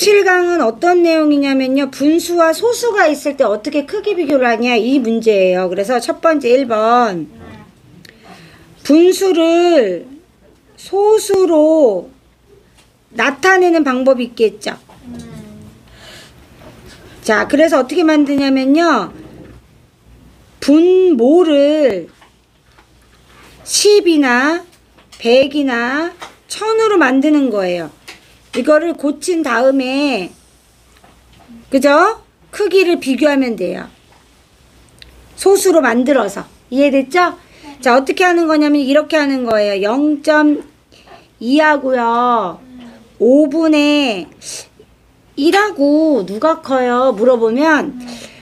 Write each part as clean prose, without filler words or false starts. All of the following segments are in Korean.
17강은 어떤 내용이냐면요. 분수와 소수가 있을 때 어떻게 크기 비교를 하냐 이 문제예요. 그래서 첫 번째 1번 분수를 소수로 나타내는 방법이 있겠죠. 자, 그래서 어떻게 만드냐면요. 분모를 10이나 100이나 1000으로 만드는 거예요. 이거를 고친 다음에 그죠? 크기를 비교하면 돼요. 소수로 만들어서. 이해됐죠? 자, 어떻게 하는 거냐면 이렇게 하는 거예요. 0.2하고요. 5분의 1하고 누가 커요? 물어보면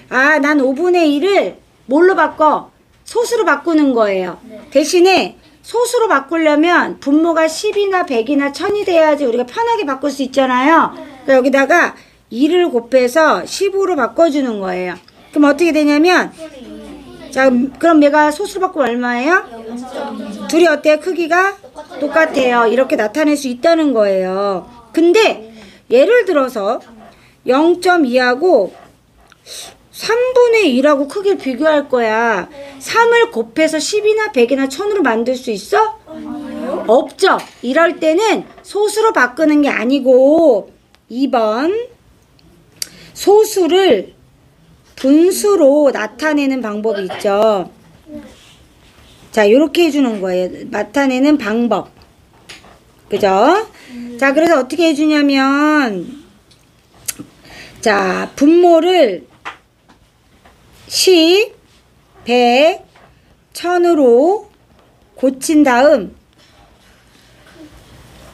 난 5분의 1을 뭘로 바꿔? 소수로 바꾸는 거예요. 대신에 소수로 바꾸려면 분모가 10이나 100이나 1000이 돼야지 우리가 편하게 바꿀 수 있잖아요. 그러니까 여기다가 2를 곱해서 15로 바꿔주는 거예요. 그럼 어떻게 되냐면 자, 그럼 얘가 소수로 바꾸면 얼마예요? 둘이 어때요? 크기가 똑같아요. 이렇게 나타낼 수 있다는 거예요. 근데 예를 들어서 0.2하고 3분의 1하고 크기를 비교할 거야. 3을 곱해서 10이나 100이나 1000으로 만들 수 있어? 아니요. 없죠. 이럴 때는 소수로 바꾸는 게 아니고 2번 소수를 분수로 나타내는 방법이 있죠. 자, 이렇게 해주는 거예요. 나타내는 방법. 그죠? 자, 그래서 어떻게 해주냐면 자, 분모를 10, 100, 1000으로 고친 다음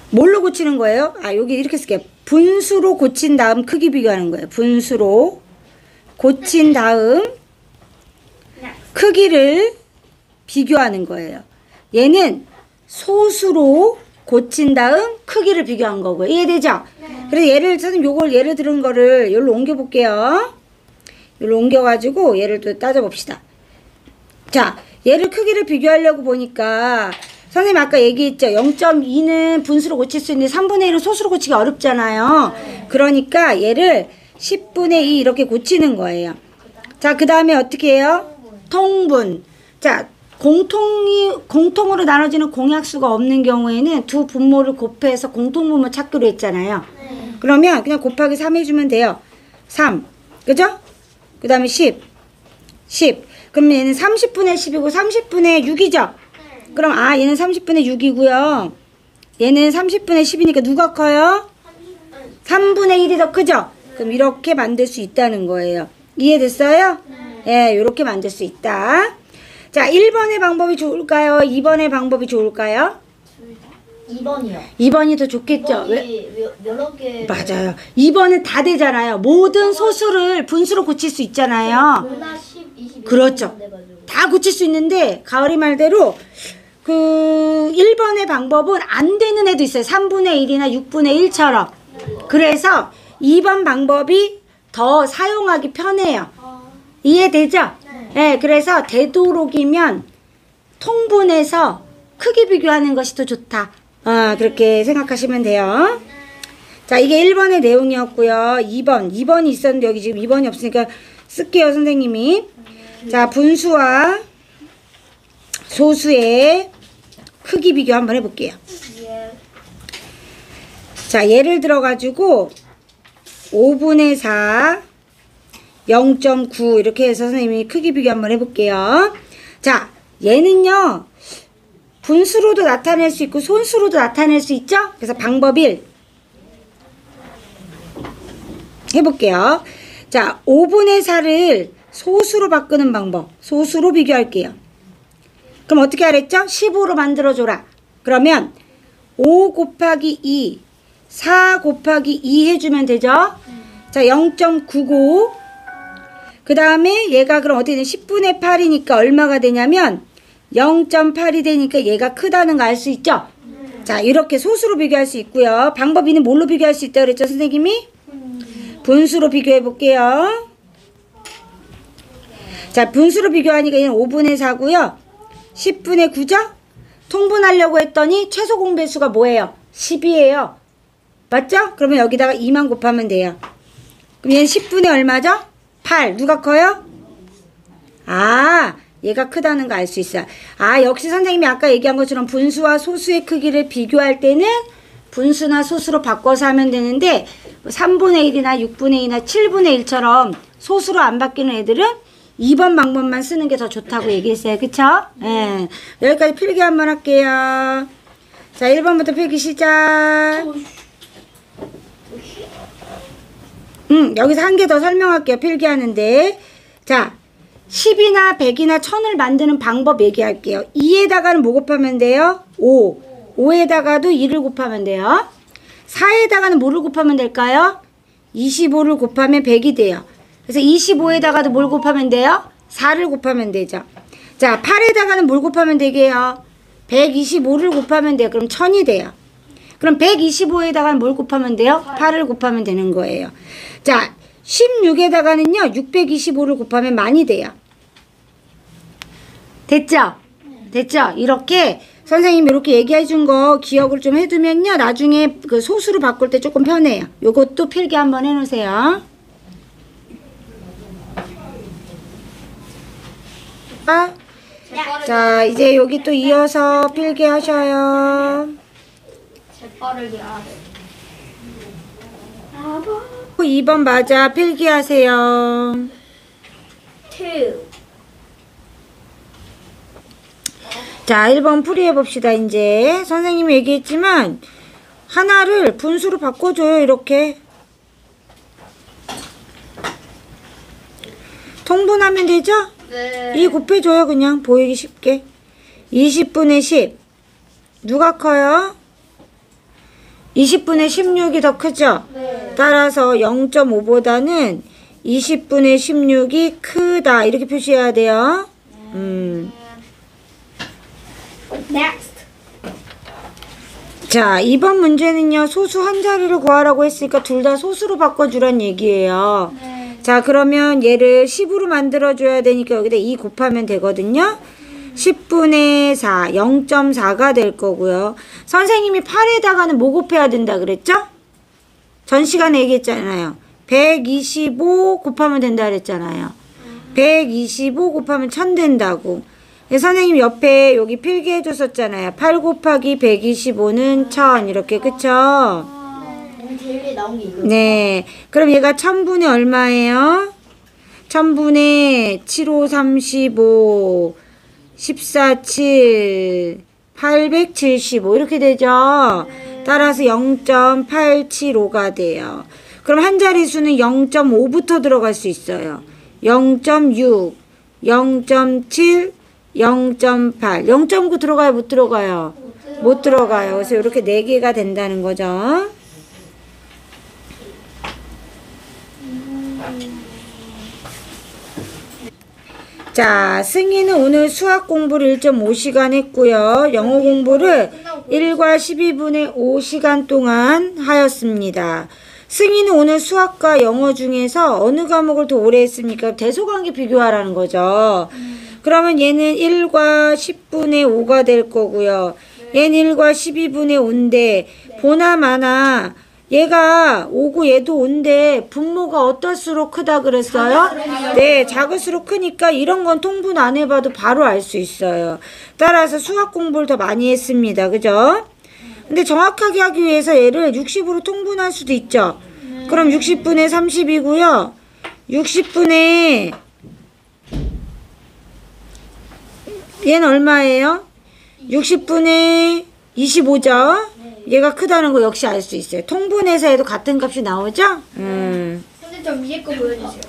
뭘로 고치는 거예요? 여기 이렇게 쓸게요. 분수로 고친 다음 크기 비교하는 거예요. 분수로 고친 다음 크기를 비교하는 거예요. 얘는 소수로 고친 다음 크기를 비교한 거고요. 이해되죠? 그래서 저는 요걸 예를 들은 거를 여기로 옮겨 볼게요. 여기로 옮겨가지고 얘를 또 따져봅시다. 자, 얘를 크기를 비교하려고 보니까 선생님 아까 얘기했죠. 0.2는 분수로 고칠 수 있는데 3분의 1은 소수로 고치기 어렵잖아요. 그러니까 얘를 10분의 2 이렇게 고치는 거예요. 자, 그 다음에 어떻게 해요? 통분. 자, 공통으로 나눠지는 공약수가 없는 경우에는 두 분모를 곱해서 공통분모 찾기로 했잖아요. 그러면 그냥 곱하기 3 해주면 돼요. 3. 그죠? 그 다음에 10. 그러면 얘는 30분의 10이고 30분의 6이죠? 그럼 얘는 30분의 6이고요. 얘는 30분의 10이니까 누가 커요? 3분의 1이 더 크죠? 그럼 이렇게 만들 수 있다는 거예요. 이해됐어요? 네, 이렇게 만들 수 있다. 자, 1번의 방법이 좋을까요? 2번의 방법이 좋을까요? 2번이요. 2번이 더 좋겠죠? 여러 개. 맞아요. 2번은 다 되잖아요. 모든 소수를 분수로 고칠 수 있잖아요. 5나 10, 20. 그렇죠. 다 고칠 수 있는데 가을이 말대로 그 1번의 방법은 안 되는 애도 있어요. 3분의 1이나 6분의 1처럼. 그래서 2번 방법이 더 사용하기 편해요. 이해되죠? 네, 그래서 되도록이면 통분해서 크기 비교하는 것이 더 좋다. 그렇게 생각하시면 돼요. 자, 이게 1번의 내용이었고요. 2번이 있었는데 여기 지금 2번이 없으니까 쓸게요, 선생님이. 자, 분수와 소수의 크기 비교 한번 해볼게요. 자, 예를 들어가지고 5분의 4, 0.9 이렇게 해서 선생님이 크기 비교 한번 해볼게요. 자, 얘는요 분수로도 나타낼 수 있고 소수로도 나타낼 수 있죠? 그래서 방법 1 해볼게요. 자, 5분의 4를 소수로 바꾸는 방법, 소수로 비교할게요. 그럼 어떻게 하랬죠? 15로 만들어줘라. 그러면 5 곱하기 2, 4 곱하기 2 해주면 되죠? 자, 0.99. 그 다음에 얘가 그럼 어떻게 되냐? 10분의 8이니까 얼마가 되냐면 0.8이 되니까 얘가 크다는 거 알 수 있죠? 자, 이렇게 소수로 비교할 수 있고요. 방법 2는 뭘로 비교할 수 있다고 그랬죠, 선생님이? 분수로 비교해 볼게요. 자, 분수로 비교하니까 얘는 5분의 4고요. 10분의 9죠? 통분하려고 했더니 최소 공배수가 뭐예요? 10이에요. 맞죠? 그러면 여기다가 2만 곱하면 돼요. 그럼 얘는 10분의 얼마죠? 8. 누가 커요? 아, 얘가 크다는 거 알 수 있어요. 아, 역시 선생님이 아까 얘기한 것처럼 분수와 소수의 크기를 비교할 때는 분수나 소수로 바꿔서 하면 되는데 3분의 1이나 6분의 2나 7분의 1처럼 소수로 안 바뀌는 애들은 2번 방법만 쓰는 게 더 좋다고 얘기했어요. 그쵸? 예. 여기까지 필기 한번 할게요. 자, 1번부터 필기 시작. 여기서 한 개 더 설명할게요. 필기하는데. 자, 10이나 100이나 1000을 만드는 방법 얘기할게요. 2에다가는 뭐 곱하면 돼요? 5. 5에다가도 2를 곱하면 돼요. 4에다가는 뭐를 곱하면 될까요? 25를 곱하면 100이 돼요. 그래서 25에다가도 뭘 곱하면 돼요? 4를 곱하면 되죠. 자, 8에다가는 뭘 곱하면 되게요? 125를 곱하면 돼요. 그럼 1000이 돼요. 그럼 125에다가는 뭘 곱하면 돼요? 8을 곱하면 되는 거예요. 자, 16에다가는요, 625를 곱하면 만이 돼요. 됐죠? 됐죠? 이렇게 선생님이 이렇게 얘기해 준 거 기억을 좀 해두면요, 나중에 그 소수로 바꿀 때 조금 편해요. 요것도 필기 한번 해놓으세요. 자, 이제 여기 또 이어서 필기 하셔요. 재빠르게 하래. 2번 맞아. 필기하세요. 2. 자, 1번 풀이해봅시다. 이제 선생님이 얘기했지만 하나를 분수로 바꿔줘요. 이렇게 통분하면 되죠? 네. 2 곱해줘요. 그냥 보이기 쉽게. 20분의 10 누가 커요? 20분의 16이 더 크죠? 네. 따라서 0.5보다는 20분의 16이 크다. 이렇게 표시해야 돼요. Next. 자, 이번 문제는요, 소수 한 자리를 구하라고 했으니까 둘 다 소수로 바꿔주란 얘기예요. 네. 자, 그러면 얘를 10으로 만들어줘야 되니까 여기다 2 곱하면 되거든요. 10분의 4, 0.4가 될 거고요. 선생님이 8에다가는 뭐 곱해야 된다 그랬죠? 전 시간에 얘기했잖아요. 125 곱하면 된다 그랬잖아요. 125 곱하면 1000 된다고. 선생님 옆에 여기 필기해 줬었잖아요. 8 곱하기 125는 1000 이렇게 그쵸? 제일 나온 게 이거. 네. 그럼 얘가 1000분의 얼마예요? 1000분의 75, 35, 14, 7, 875 이렇게 되죠? 따라서 0.875가 돼요. 그럼 한 자릿수는 0.5부터 들어갈 수 있어요. 0.6, 0.7, 0.8, 0.9 들어가요? 못 들어가요? 못 들어가요. 그래서 이렇게 4개가 된다는 거죠. 자, 승희는 오늘 수학 공부를 1.5시간 했고요. 영어 공부를 1과 12분의 5시간 동안 하였습니다. 승희는 오늘 수학과 영어 중에서 어느 과목을 더 오래 했습니까? 대소관계 비교하라는 거죠. 그러면 얘는 1과 10분의 5가 될 거고요. 얘는 1과 12분의 5인데 보나마나 얘가 5고 얘도 5인데 분모가 어떨수록 크다 그랬어요? 네, 작을수록 크니까 이런 건 통분 안 해봐도 바로 알 수 있어요. 따라서 수학 공부를 더 많이 했습니다. 그죠? 근데 정확하게 하기 위해서 얘를 60으로 통분할 수도 있죠. 그럼 60분의 30이고요. 60분의 얘는 얼마예요? 60분의 25죠? 얘가 크다는 거 역시 알 수 있어요. 통분해서 해도 같은 값이 나오죠? 근데 저 위에 거 보여주세요.